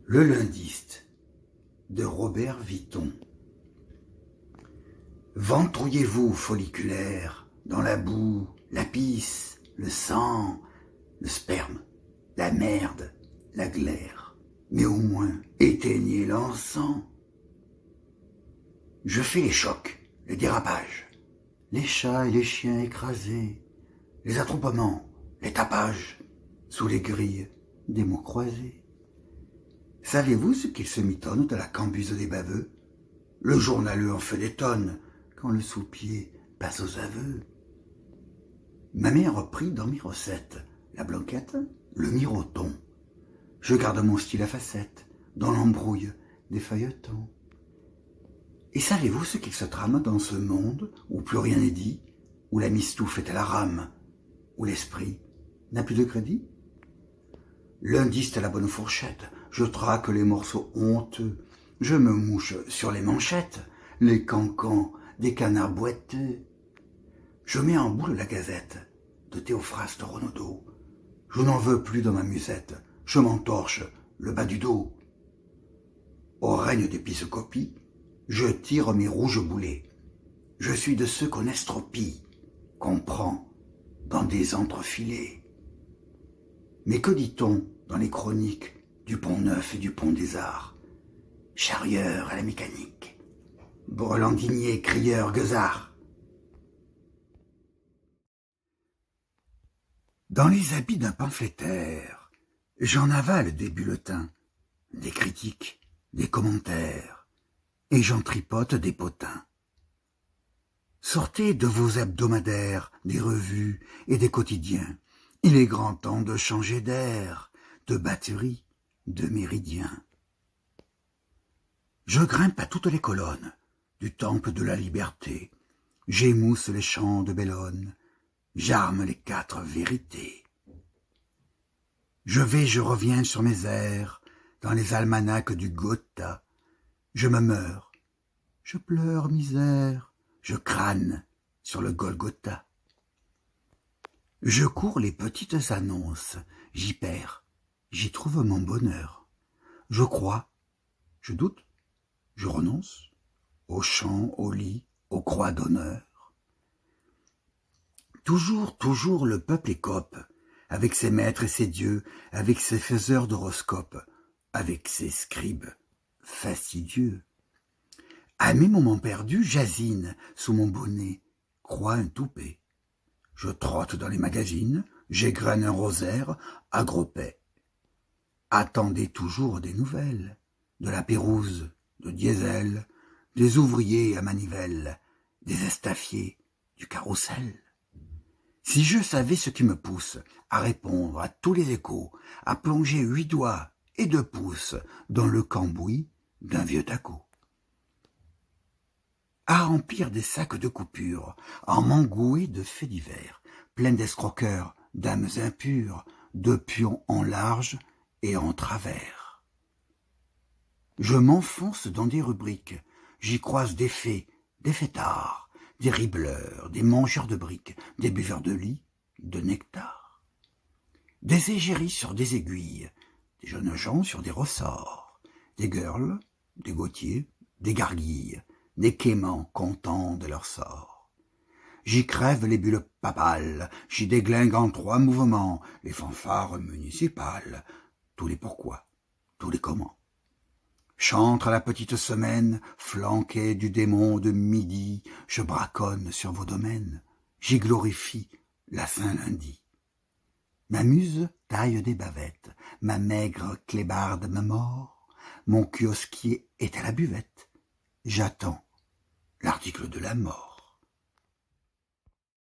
Le lundiste de Robert Vitton. Ventrouillez-vous, folliculaires, dans la boue, la pisse, le sang, le sperme, la merde, la glaire, mais au moins éteignez l'encens. Je fais les chocs, les dérapages, les chats et les chiens écrasés, les attroupements, les tapages, sous les grilles des mots croisés. Savez-vous ce qu'il se mitonne de la cambuse des baveux? Le journaleux en fait des tonnes, quand le sous-pied passe aux aveux. Ma mère reprit dans mes recettes la blanquette, le miroton. Je garde mon style à facettes, dans l'embrouille des feuilletons. Et savez-vous ce qu'il se trame dans ce monde où plus rien n'est dit, où la mistouffe est à la rame, où l'esprit n'a plus de crédit? Lundiste à la bonne fourchette, je traque les morceaux honteux, je me mouche sur les manchettes, les cancans des canards boiteux. Je mets en boule la gazette de Théophraste Renaudot. Je n'en veux plus dans ma musette, je m'entorche le bas du dos. Au règne d'épiscopie, je tire mes rouges boulets. Je suis de ceux qu'on estropie, qu'on prend dans des entrefilets. Mais que dit-on dans les chroniques du Pont-Neuf et du Pont des Arts? Charrieur à la mécanique, brelandinier, crieur, gueusard. Dans les habits d'un pamphlétaire, j'en avale des bulletins, des critiques, des commentaires, et j'en tripote des potins. Sortez de vos hebdomadaires, des revues et des quotidiens. Il est grand temps de changer d'air, de batterie, de méridien. Je grimpe à toutes les colonnes du temple de la liberté. J'émousse les champs de Bellone, j'arme les 4 vérités. Je reviens sur mes airs, dans les almanachs du Gotha. Je me meurs, je pleure misère, je crâne sur le Golgotha. Je cours les petites annonces, j'y perds, j'y trouve mon bonheur. Je crois, je doute, je renonce, au chant, au lit, aux croix d'honneur. Toujours le peuple écope, avec ses maîtres et ses dieux, avec ses faiseurs d'horoscopes, avec ses scribes fastidieux. À mes moments perdus, j'asine sous mon bonnet, croix un toupet. Je trotte dans les magazines, j'égrène un rosaire à gros pets. Attendez toujours des nouvelles, de la Pérouse, de Diesel, des ouvriers à manivelle, des estafiers, du carrousel. Si je savais ce qui me pousse à répondre à tous les échos, à plonger 8 doigts et 2 pouces dans le cambouis d'un vieux taco. À remplir des sacs de coupures, à m'engouer de faits divers, pleins d'escroqueurs, d'âmes impures, de pions en large et en travers. Je m'enfonce dans des rubriques, j'y croise des faits, des fêtards, des ribleurs, des mangeurs de briques, des buveurs de lit, de nectar. Des égéries sur des aiguilles, des jeunes gens sur des ressorts, des girls, des gautiers, des garguilles, des quémans contents de leur sort. J'y crève les bulles papales, j'y déglingue en 3 mouvements les fanfares municipales, tous les pourquoi, tous les comment. Chantre à la petite semaine, flanqué du démon de midi, je braconne sur vos domaines, j'y glorifie la Saint-Lundi. Ma muse taille des bavettes, ma maigre clébarde me mord, mon kiosquier est à la buvette, j'attends l'article de la mort.